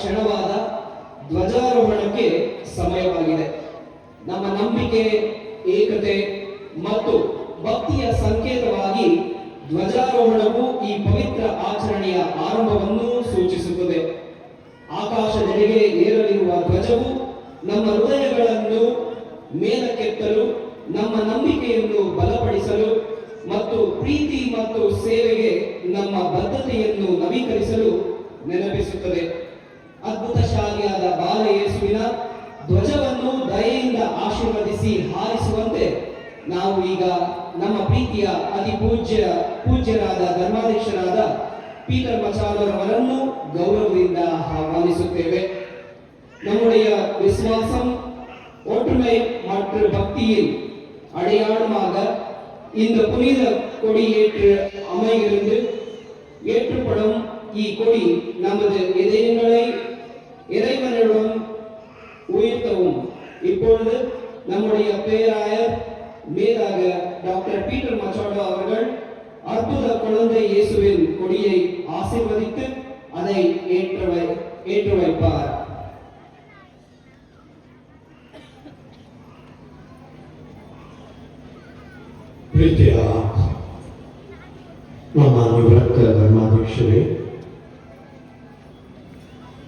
ಕ್ಷಣವಾದ ಧ್ವಜಾರೋಹಣಕ್ಕೆ ಸಮಯವಾಗಿದೆ. ನಮ್ಮ ನಂಬಿಕೆ, ಏಕತೆ ಮತ್ತು ಭಕ್ತಿಯ ಸಂಕೇತವಾಗಿ ಧ್ವಜಾರೋಹಣವು ಈ ಪವಿತ್ರ ಆಚರಣೆಯ ಆರಂಭವನ್ನು ಸೂಚಿಸುತ್ತದೆ. ಆಕಾಶದೆಡೆಗೆ ಏರಲಿರುವ ಧ್ವಜವು ನಮ್ಮ ಹೃದಯಗಳನ್ನು ಮೇಲಕ್ಕೆತ್ತಲು, ನಮ್ಮ ನಂಬಿಕೆಯನ್ನು ಬಲಪಡಿಸಲು ಮತ್ತು ಪ್ರೀತಿ ಮತ್ತು ಸೇವೆಗೆ ನಮ್ಮ ಬದ್ಧತೆಯನ್ನು ನವೀಕರಿಸಲು ನೆನಪಿಸುತ್ತದೆ. ಅದ್ಭುತಶಾಲಿಯಾದ ಬಾಲ ಯೇಸುವಿನ ಧ್ವಜವನ್ನು ದಯೆಯಿಂದ ಆಶೀರ್ವದಿಸಿ ಹಾರಿಸುವಂತೆ ನಾವು ಈಗ ನಮ್ಮ ಪ್ರೀತಿಯ ಅತಿ ಪೂಜ್ಯರಾದ ಧರ್ಮಾಧ್ಯಕ್ಷರಾದ ಪೀಟರ್ ಮಚಾಲರ್ ಅವರನ್ನು ಗೌರವದಿಂದ ಆಹ್ವಾನಿಸುತ್ತೇವೆ. நம்முடைய விசுவாசம், ஒற்றுமை மற்றும் பக்தியில் அடையாளமாக இந்த புனித கொடியேற்று அமைகிறது. ஏற்றப்படும் கொடி நமது இதயங்களை இறைவனிடம் உயர்த்தவும். இப்பொழுது நம்முடைய பேராயர் மேலாக டாக்டர் பீட்டர் மச்சாடோ அவர்கள் அற்புத குழந்தை இயேசுவின் கொடியை ஆசீர்வதித்து அதை ஏற்று வைப்பார். ಪ್ರೀತಿಯ ನಮ್ಮ ನಿವೃತ್ತ ಧರ್ಮಾಧ್ಯಕ್ಷರೇ,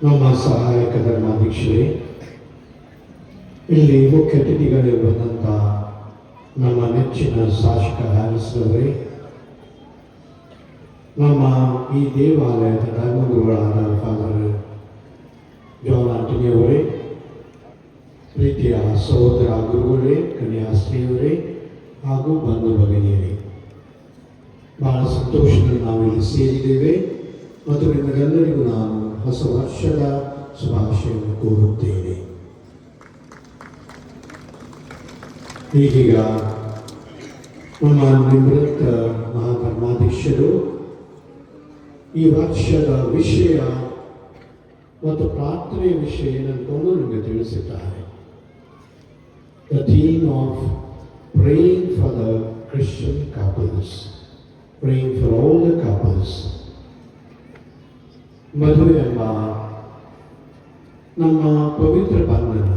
ನಮ್ಮ ಸಹಾಯಕ ಧರ್ಮಾಧ್ಯಕ್ಷರೇ, ಇಲ್ಲಿ ಮುಖ್ಯ ಅತಿಥಿಗಳು ಬಂದಂಥ ನಮ್ಮ ನೆಚ್ಚಿನ ಶಾಸಕ ಹ್ಯಾರಿಸ್ ಅವರೇ, ನಮ್ಮ ಈ ದೇವಾಲಯದ ಧರ್ಮಗುರುಗಳಾದ ಫಾದರ್ ಜಾನ್ ಆಂಟನಿ ಅವರೇ, ಪ್ರೀತಿಯ ಸಹೋದರ ಗುರುಗಳೇ, ಕನ್ಯಾಸ್ತ್ರೀಯವರೇ ಹಾಗೂ ಬಂಧು ಭಗಿನಿಯರೇ, ಬಹಳ ಸಂತೋಷದಿಂದ ನಾವು ಇಲ್ಲಿ ಸೇರಿದ್ದೇವೆ ಮತ್ತು ನಿಮಗೆಲ್ಲರಿಗೂ ನಾನು ಹೊಸ ವರ್ಷದ ಶುಭಾಶಯವನ್ನು ಕೋರುತ್ತೇನೆ. ಈಗೀಗ ನಮ್ಮ ನಿವೃತ್ತ ಮಹಾಧರ್ಮಾಧ್ಯಕ್ಷರು ಈ ವರ್ಷದ ವಿಷಯ ಮತ್ತು ಪ್ರಾರ್ಥನೆಯ ವಿಷಯ ಏನಂತಂದು ನಿಮಗೆ ತಿಳಿಸಿದ್ದಾರೆ. The theme of praying for the Christian couples, praying for all the couples. ಮದುವೆ ಎಂಬ ನಮ್ಮ ಪವಿತ್ರ ಬಂಧನ,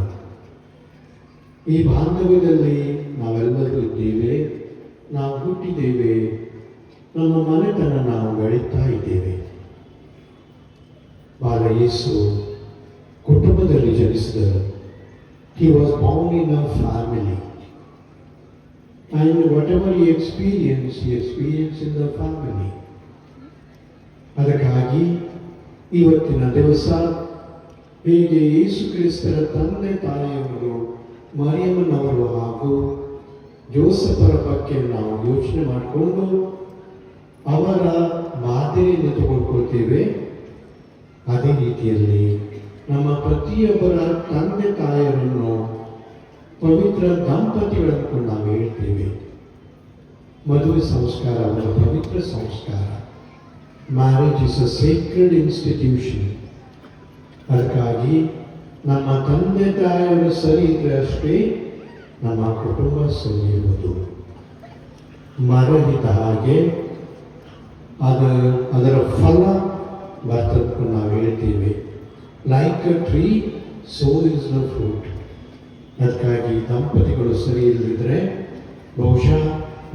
ಈ ಬಾಂಧವ್ಯದಲ್ಲಿ ನಾವೆಲ್ಲರೂ ಇದ್ದೇವೆ, ನಾವು ಹುಟ್ಟಿದ್ದೇವೆ, ನಮ್ಮ ಮನೆತನ ನಾವು ಬೆಳೀತಾ ಇದ್ದೇವೆ. ಬಾಲ ಯೇಸು ಕುಟುಂಬದಲ್ಲಿ ಜನಿಸಿದರು. He was born in a family. And whatever he experienced in the family. ಅದಕ್ಕಾಗಿ ಇವತ್ತಿನ ದಿವಸ ಹೇಗೆ ಯೇಸು ಕ್ರಿಸ್ತರ ತಂದೆ ತಾಯಿಯವರು, ಮರಿಯಮ್ಮನವರು ಹಾಗೂ ಜೋಸಫರ ಬಗ್ಗೆ ನಾವು ಯೋಚನೆ ಮಾಡಿಕೊಂಡು ಅವರ ಮಾದರಿಯನ್ನು ತಗೊಳ್ಕೊಳ್ತೇವೆ, ಅದೇ ರೀತಿಯಲ್ಲಿ ನಮ್ಮ ಪ್ರತಿಯೊಬ್ಬರ ತಂದೆ ತಾಯಿಯರನ್ನು ಪವಿತ್ರ ದಂಪತಿಗಳನ್ನು ನಾವು ಹೇಳ್ತೇವೆ. ಮದುವೆ ಸಂಸ್ಕಾರ ಒಂದು ಪವಿತ್ರ ಸಂಸ್ಕಾರ. Marriage is a Sacred institution. ಅದಕ್ಕಾಗಿ ನಮ್ಮ ತಂದೆ ತಾಯಿಯವರು ಸರಿ ಇದ್ರೆ ಅಷ್ಟೇ ನಮ್ಮ ಕುಟುಂಬ ಸರಿ ಇರುವುದು. ಮರಳಿದ ಹಾಗೆ ಅದರ ಫಲ ಬರ್ತದಕ್ಕೂ ನಾವು ಹೇಳ್ತೀವಿ. Like a tree, so is the fruit. ಅದಕ್ಕಾಗಿ ದಂಪತಿಗಳು ಸರಿ ಇಲ್ಲದಿದ್ದರೆ ಬಹುಶಃ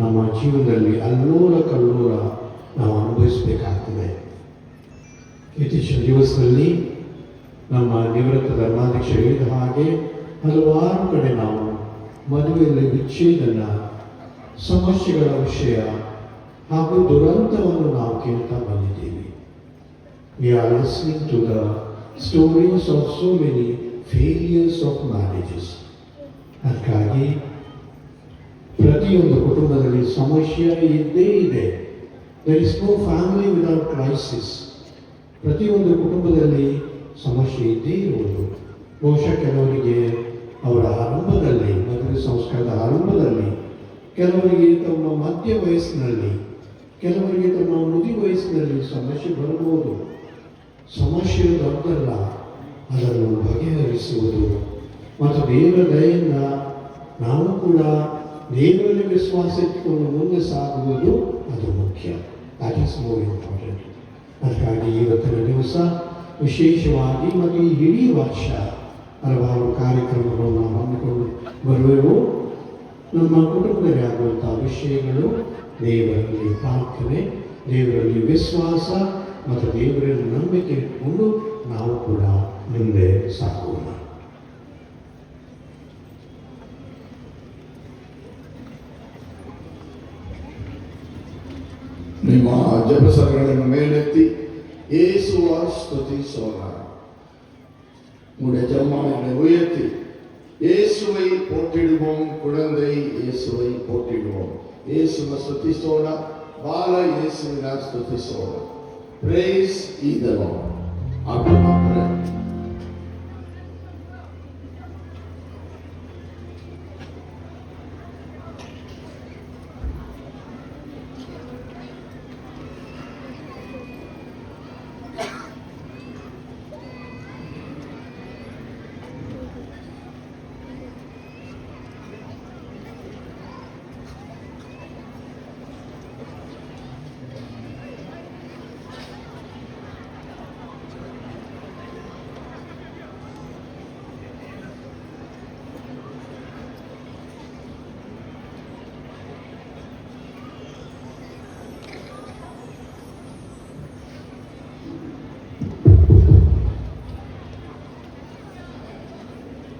ನಮ್ಮ ಜೀವನದಲ್ಲಿ ಅಲ್ಲೋಲ ಕಲ್ಲೋಲ ನಾವು ಅನುಭವಿಸಬೇಕಾಗ್ತದೆ. ಇತ್ತೀಚಿನ ದಿವಸದಲ್ಲಿ ನಮ್ಮ ನಿವೃತ್ತ ಧರ್ಮಾಧ್ಯಕ್ಷರು ಹೇಳಿದ ಹಾಗೆ ಹಲವಾರು ಕಡೆ ನಾವು ಮದುವೆಯಲ್ಲಿ ವಿಚ್ಛೇದನ, ಸಮಸ್ಯೆಗಳ ವಿಷಯ ಹಾಗೂ ದುರಂತವನ್ನು ನಾವು ಕೇಳ್ತಾ ಬಂದಿದ್ದೀವಿ. We are listening to the stories of so many failures of marriages. ಅದಕ್ಕಾಗಿ ಪ್ರತಿಯೊಂದು ಕುಟುಂಬದಲ್ಲಿ ಸಮಸ್ಯೆ ಇದ್ದೇ ಇದೆ. There is no family without crisis. ಪ್ರತಿಯೊಂದು ಕುಟುಂಬದಲ್ಲಿ ಸಮಸ್ಯೆ ಇದ್ದೇ ಇರುವುದು. ಬಹುಶಃ ಕೆಲವರಿಗೆ ಅವರ ಆರಂಭದಲ್ಲಿ, ಮದುವೆ ಸಂಸ್ಕಾರದ ಆರಂಭದಲ್ಲಿ, ಕೆಲವರಿಗೆ ತಮ್ಮ ಮಧ್ಯ ವಯಸ್ಸಿನಲ್ಲಿ, ಕೆಲವರಿಗೆ ತಮ್ಮ ಮುದಿ ವಯಸ್ಸಿನಲ್ಲಿ ಸಮಸ್ಯೆ ಬರಬಹುದು. ಸಮಸ್ಯೆ ದೊಡ್ಡಲ್ಲ, ಅದನ್ನು ಬಗೆಹರಿಸುವುದು ಮತ್ತು ದೇವರ ದಯೆಯಿಂದ ನಾವು ಕೂಡ ದೇವರಲ್ಲಿ ವಿಶ್ವಾಸ ಇಟ್ಟುಕೊಂಡು ಮುಂದೆ ಸಾಗುವುದು ಅದು ಮುಖ್ಯ. That is more important. ಅದಕ್ಕಾಗಿ ಇವತ್ತಿನ ದಿವಸ ವಿಶೇಷವಾಗಿ ಮತ್ತು ಈ ಇಡೀ ವರ್ಷ ಹಲವಾರು ಕಾರ್ಯಕ್ರಮಗಳನ್ನು ನಾವು ಹಮ್ಮಿಕೊಂಡು ಬರುವೆವು. ನಮ್ಮ ಕುಟುಂಬದಲ್ಲಿ ಆಗುವಂಥ ವಿಷಯಗಳು ದೇವರಲ್ಲಿ ಪ್ರಾರ್ಥನೆ, ದೇವರಲ್ಲಿ ವಿಶ್ವಾಸ ಮತ್ತು ದೇವರಲ್ಲಿ ನಂಬಿಕೆ ಇಟ್ಟುಕೊಂಡು ನಾವು ಕೂಡ ಮುಂದೆ ಸಾಗೋಣ. ನಿಮ್ಮ ಜಪಸರಗಳನ್ನು ಮೇಲೆತ್ತಿ ಯೇಸುವ ಸ್ತುತಿಸೋಣ. உடைய ஜெபமாலைகளை உயர்த்தி இயேசுவை போற்றிடுவோம். குழந்தை இயேசுவை போற்றிடுவோம். இயேசுவை ಸ್ತುತಿಸೋಣ. ಬಾಲ ಯೇಸುವಿನ ಸ್ತುತಿಸೋಣ. Praise ye the Lord. ಆಮೇಲೆ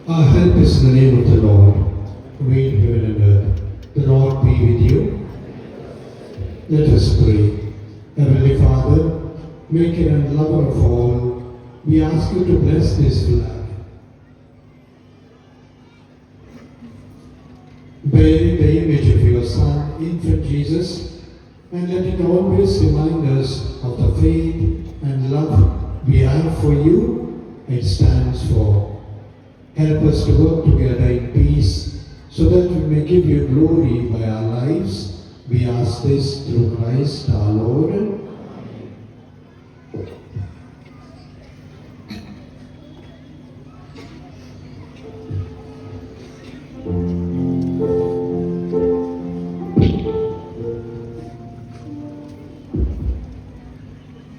Our help is in the name of the Lord, who made heaven and earth. The Lord be with you. Let us pray. Heavenly Father, maker and lover of all, we ask you to bless this flag, bearing the image of your Son, infant Jesus, and let it always remind us of the faith and love we have for you. It stands for. Help us to work together in peace, so that we may give you glory by our lives. We ask this through Christ our Lord.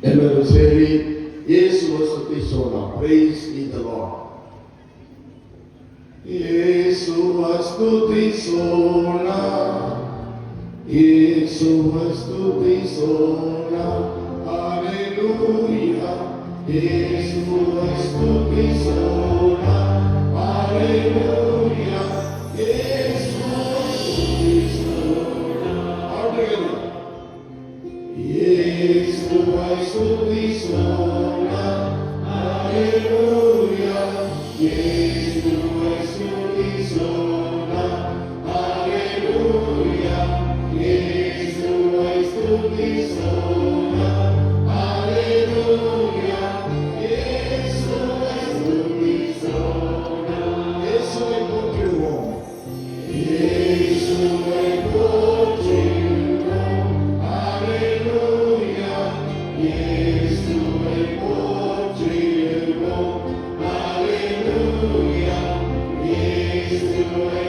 ಎಲ್ಲರೂ ಸೇರಿ ಯೇಸುವ ಸ್ತುತಿಸೋಣ. Praise ye the Lord. ಯೇಸುವ ಸ್ತುತಿಸೋಣ, ಯೇಸುವ ಸ್ತುತಿಸೋಣ, ಹಲ್ಲೆಲೂಯ. ಯೇಸುವ ಸ್ತುತಿಸೋಣ, ಹಲ್ಲೆಲೂಯ. ಯೇಸುವ ಸ್ತುತಿಸೋಣ. All together. ಯೇಸುವ ಸ್ತುತಿಸೋಣ, ಹಲ್ಲೆಲೂಯ. ಯೇಸುವ ಸ್ತುತಿಸೋಣ, ಹಲ್ಲೆಲೂಯ. ಯೇಸುವ ಸ್ತುತಿಸೋಣ, ಹಲ್ಲೆಲೂಯ. ಯೇಸುವ ಸ್ತುತಿಸೋಣ. ಯೇಸುவை போற்றிடுவோம். ಯೇಸುவை போற்றிடுவோம், ಹಲ್ಲೆಲೂಯ. ಯೇಸುவை போற்றிடுவோம், ஹalleluya. இயேசுவை